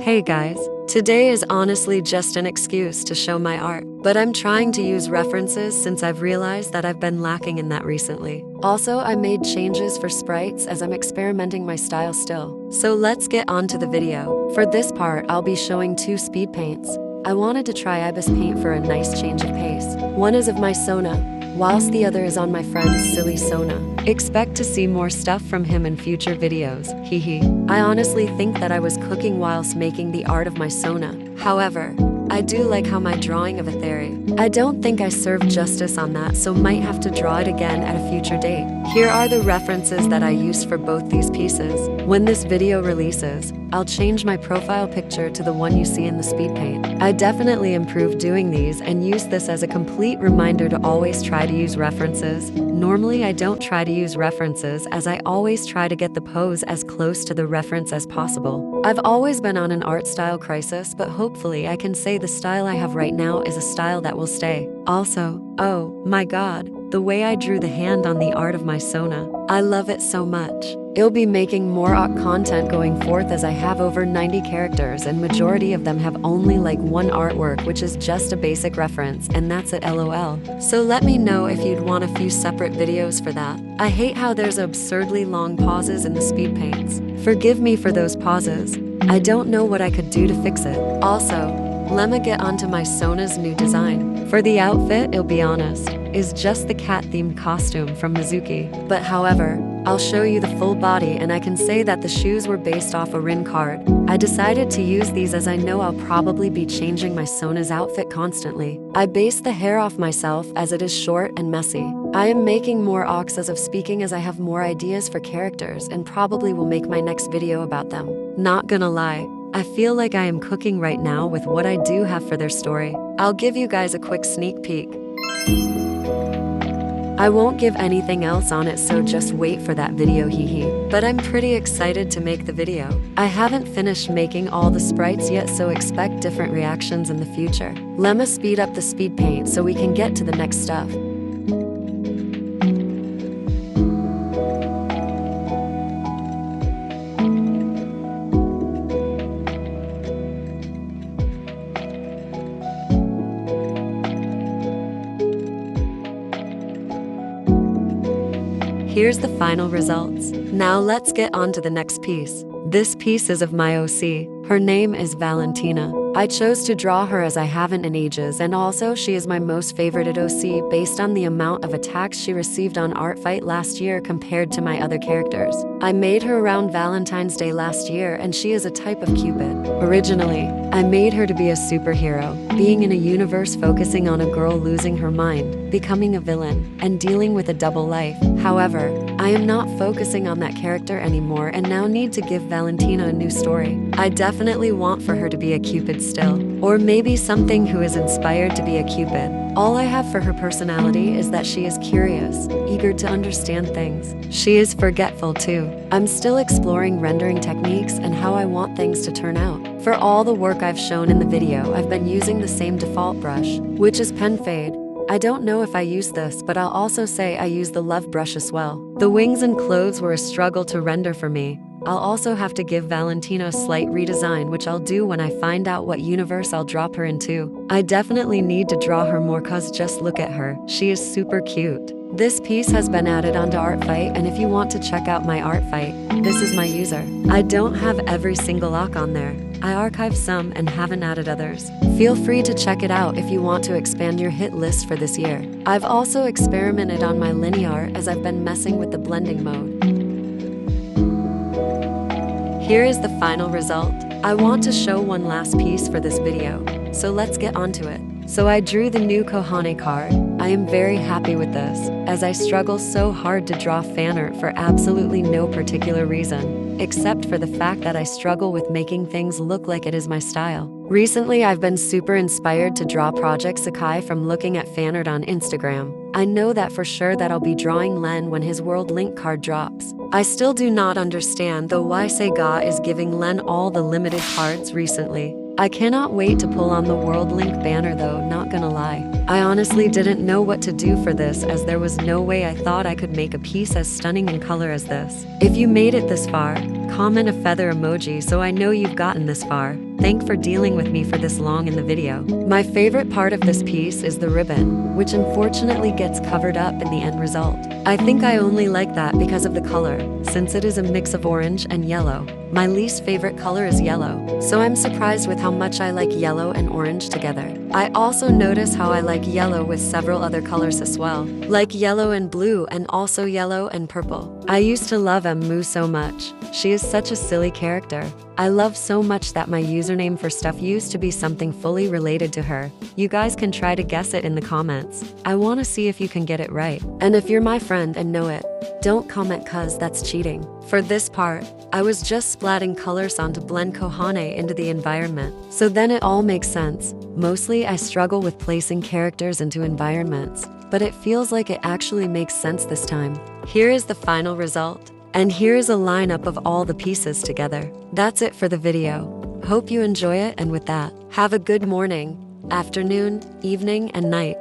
Hey guys, today is honestly just an excuse to show my art, but I'm trying to use references since I've realized that I've been lacking in that recently. Also, I made changes for sprites as I'm experimenting my style still. So let's get on to the video. For this part, I'll be showing 2 speed paints. I wanted to try Ibis paint for a nice change of pace. One is of my Sona, whilst the other is on my friend Silly Sona. Expect to see more stuff from him in future videos, hehe. I honestly think that I was cooking whilst making the art of my Sona. However, I do like how my drawing of Etheri. I don't think I served justice on that, so might have to draw it again at a future date. Here are the references that I used for both these pieces. When this video releases, I'll change my profile picture to the one you see in the speed paint. I definitely improved doing these and use this as a complete reminder to always try to use references. Normally I don't try to use references as I always try to get the pose as close to the reference as possible. I've always been on an art style crisis, but hopefully I can say the style I have right now is a style that will stay. Also, oh my god, the way I drew the hand on the art of my Sona. I love it so much. I'll be making more art content going forth as I have over 90 characters and majority of them have only like one artwork, which is just a basic reference, and that's it, lol. So let me know if you'd want a few separate videos for that. I hate how there's absurdly long pauses in the speed paints. Forgive me for those pauses. I don't know what I could do to fix it. Also, let me get onto my Sona's new design. For the outfit, I'll be honest, is just the cat-themed costume from Mizuki. But however, I'll show you the full body and I can say that the shoes were based off a Rin card. I decided to use these as I know I'll probably be changing my Sona's outfit constantly. I based the hair off myself as it is short and messy. I am making more arcs as of speaking as I have more ideas for characters and probably will make my next video about them. Not gonna lie, I feel like I am cooking right now with what I do have for their story. I'll give you guys a quick sneak peek. I won't give anything else on it, so just wait for that video, hehe. But I'm pretty excited to make the video. I haven't finished making all the sprites yet, so expect different reactions in the future. Lemma speed up the speed paint so we can get to the next stuff. Here's the final results. Now let's get on to the next piece. This piece is of my OC. Her name is Valentina. I chose to draw her as I haven't in ages, and also she is my most favorited OC based on the amount of attacks she received on Artfight last year compared to my other characters. I made her around Valentine's Day last year and she is a type of Cupid. Originally, I made her to be a superhero, being in a universe focusing on a girl losing her mind, becoming a villain, and dealing with a double life. However, I am not focusing on that character anymore and now need to give Valentina a new story. I definitely want for her to be a Cupid still, or maybe something who is inspired to be a Cupid. All I have for her personality is that she is curious, eager to understand things. She is forgetful too. I'm still exploring rendering techniques and how I want things to turn out. For all the work I've shown in the video, I've been using the same default brush, which is Pen Fade. I don't know if I use this, but I'll also say I use the Love brush as well. The wings and clothes were a struggle to render for me. I'll also have to give Valentina a slight redesign, which I'll do when I find out what universe I'll drop her into. I definitely need to draw her more cause just look at her. She is super cute. This piece has been added onto Artfight, and if you want to check out my Artfight, this is my user. I don't have every single lock on there. I archived some and haven't added others. Feel free to check it out if you want to expand your hit list for this year. I've also experimented on my linear as I've been messing with the blending mode. Here is the final result. I want to show one last piece for this video, so let's get onto it. So I drew the new Kohane card. I am very happy with this, as I struggle so hard to draw fan art for absolutely no particular reason, except for the fact that I struggle with making things look like it is my style. Recently, I've been super inspired to draw Project Sakai from looking at fan art on Instagram. I know that for sure that I'll be drawing Len when his World Link card drops. I still do not understand though why Sega is giving Len all the limited cards recently. I cannot wait to pull on the World Link banner though, not gonna lie. I honestly didn't know what to do for this, as there was no way I thought I could make a piece as stunning in color as this. If you made it this far, comment a feather emoji so I know you've gotten this far. Thanks for dealing with me for this long in the video. My favorite part of this piece is the ribbon, which unfortunately gets covered up in the end result. I think I only like that because of the color, since it is a mix of orange and yellow. My least favorite color is yellow, so I'm surprised with how much I like yellow and orange together. I also notice how I like yellow with several other colors as well, like yellow and blue and also yellow and purple. I used to love Emu so much. She is such a silly character. I love so much that my username for stuff used to be something fully related to her. You guys can try to guess it in the comments. I want to see if you can get it right. And if you're my friend and know it, don't comment cause that's cheating. For this part, I was just splatting colors on to blend Kohane into the environment. So then it all makes sense. Mostly I struggle with placing characters into environments, but it feels like it actually makes sense this time. Here is the final result. And here is a lineup of all the pieces together. That's it for the video. Hope you enjoy it, and with that, have a good morning, afternoon, evening, and night.